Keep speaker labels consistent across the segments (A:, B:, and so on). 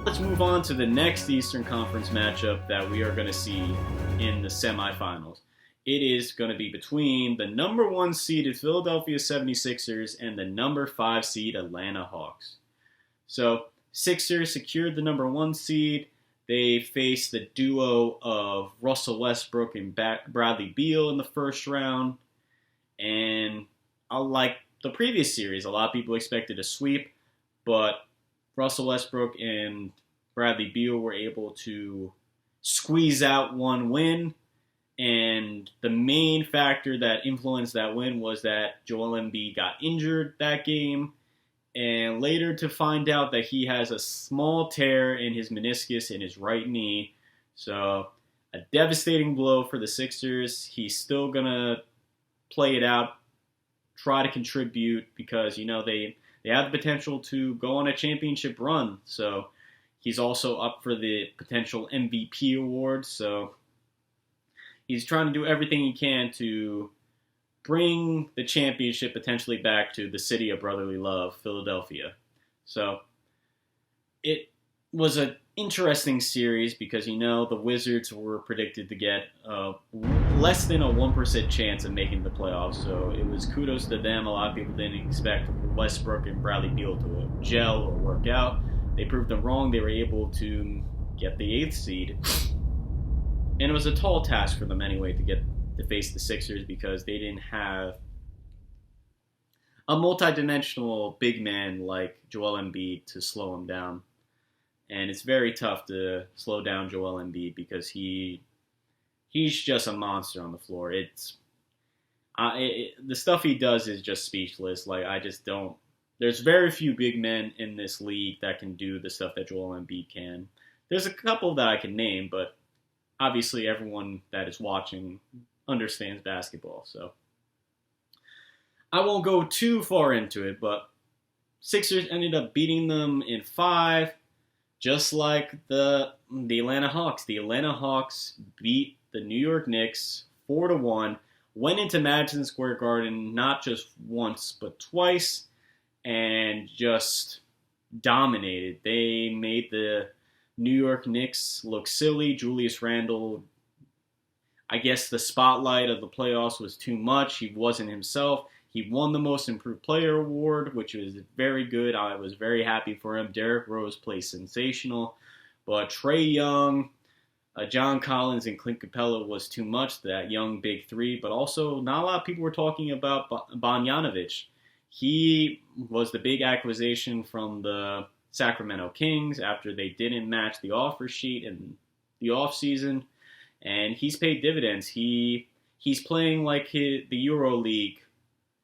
A: let's move on to the next Eastern Conference matchup that we are going to see in the semifinals. It is going to be between the number 1 seeded Philadelphia 76ers and the number 5 seed Atlanta Hawks. So, Sixers secured the number 1 seed. They faced the duo of Russell Westbrook and Bradley Beal in the first round. And unlike the previous series, a lot of people expected a sweep, but Russell Westbrook and Bradley Beal were able to squeeze out one win. And the main factor that influenced that win was that Joel Embiid got injured that game. And later to find out that he has a small tear in his meniscus in his right knee. So a devastating blow for the Sixers. He's still going to play it out, try to contribute because, they have the potential to go on a championship run. So he's also up for the potential MVP award. So he's trying to do everything he can to bring the championship potentially back to the city of brotherly love, Philadelphia. So it was an interesting series because, the Wizards were predicted to get less than a 1% chance of making the playoffs. So it was kudos to them. A lot of people didn't expect Westbrook and Bradley Beal to gel or work out. They proved them wrong. They were able to get the 8th seed. And it was a tall task for them anyway to face the Sixers because they didn't have a multi-dimensional big man like Joel Embiid to slow him down. And it's very tough to slow down Joel Embiid because he's just a monster on the floor. The stuff he does is just speechless. There's very few big men in this league that can do the stuff that Joel Embiid can. There's a couple that I can name, but obviously everyone that is watching understands basketball, so I won't go too far into it, but Sixers ended up beating them in 5, just like the Atlanta Hawks. The Atlanta Hawks beat the New York Knicks 4-1, went into Madison Square Garden not just once but twice, and just dominated. They made the New York Knicks look silly. Julius Randle, I guess the spotlight of the playoffs was too much. He wasn't himself. He won the Most Improved Player award, which was very good. I was very happy for him. Derrick Rose played sensational. But Trae Young, John Collins, and Clint Capella was too much, that young big three. But also, not a lot of people were talking about Bogdanovic. He was the big acquisition from the Sacramento Kings after they didn't match the offer sheet in the offseason. And he's paid dividends. He's playing like the EuroLeague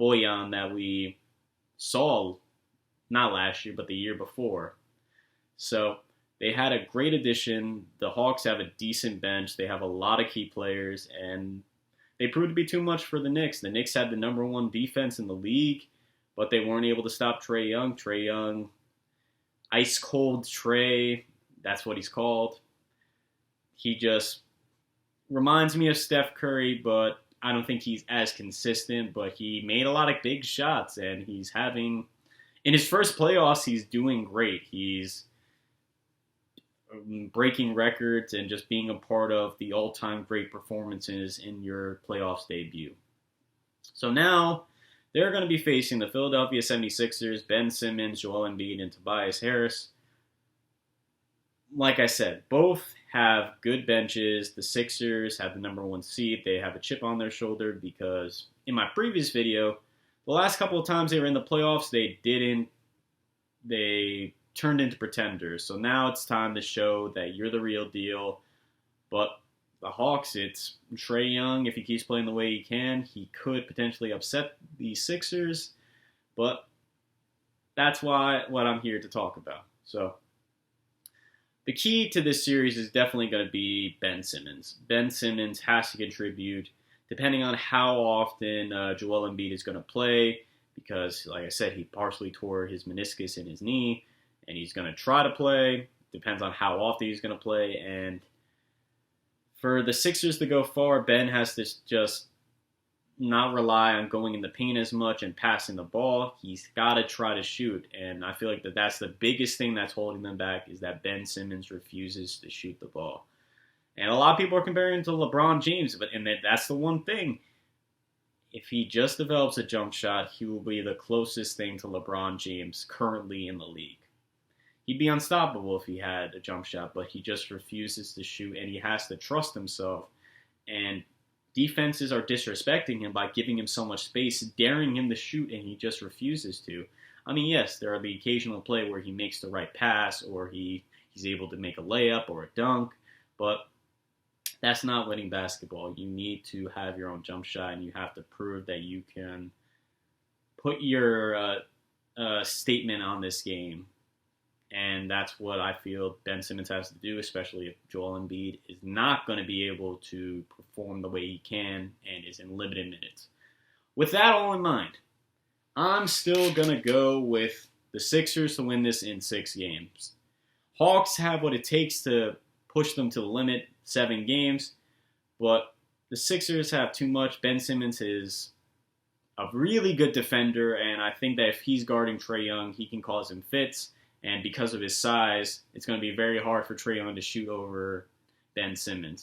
A: Boyan that we saw not last year, but the year before. So they had a great addition. The Hawks have a decent bench. They have a lot of key players, and they proved to be too much for the Knicks. The Knicks had the number 1 defense in the league, but they weren't able to stop Trae Young. Trae Young, ice cold Trae, that's what he's called. He just reminds me of Steph Curry, but I don't think he's as consistent, but he made a lot of big shots, and in his first playoffs, he's doing great. He's breaking records and just being a part of the all-time great performances in your playoffs debut. So now they're going to be facing the Philadelphia 76ers, Ben Simmons, Joel Embiid, and Tobias Harris. Like I said, both have good benches. The Sixers have the number 1 seed. They have a chip on their shoulder because in my previous video, the last couple of times they were in the playoffs, they turned into pretenders. So now it's time to show that you're the real deal. But the Hawks, it's Trae Young. If he keeps playing the way he can, he could potentially upset the Sixers. But that's what I'm here to talk about. So the key to this series is definitely going to be Ben Simmons. Ben Simmons has to contribute, depending on how often Joel Embiid is going to play, because, like I said, he partially tore his meniscus in his knee, and he's going to try to play. Depends on how often he's going to play. And for the Sixers to go far, Ben has to just not rely on going in the paint as much and passing the ball. He's got to try to shoot, and I feel like that's the biggest thing that's holding them back is that Ben Simmons refuses to shoot the ball. And a lot of people are comparing him to LeBron James, but that's the one thing. If he just develops a jump shot, he will be the closest thing to LeBron James currently in the league. He'd be unstoppable if he had a jump shot, but he just refuses to shoot, and he has to trust himself. And defenses are disrespecting him by giving him so much space, daring him to shoot, and he just refuses to. I mean, yes, there are the occasional play where he makes the right pass or he's able to make a layup or a dunk, but that's not winning basketball. You need to have your own jump shot, and you have to prove that you can put your statement on this game. And that's what I feel Ben Simmons has to do, especially if Joel Embiid is not going to be able to perform the way he can and is in limited minutes. With that all in mind, I'm still going to go with the Sixers to win this in 6 games. Hawks have what it takes to push them to the limit, 7 games, but the Sixers have too much. Ben Simmons is a really good defender, and I think that if he's guarding Trae Young, he can cause him fits. And because of his size, it's going to be very hard for Trae Young to shoot over Ben Simmons.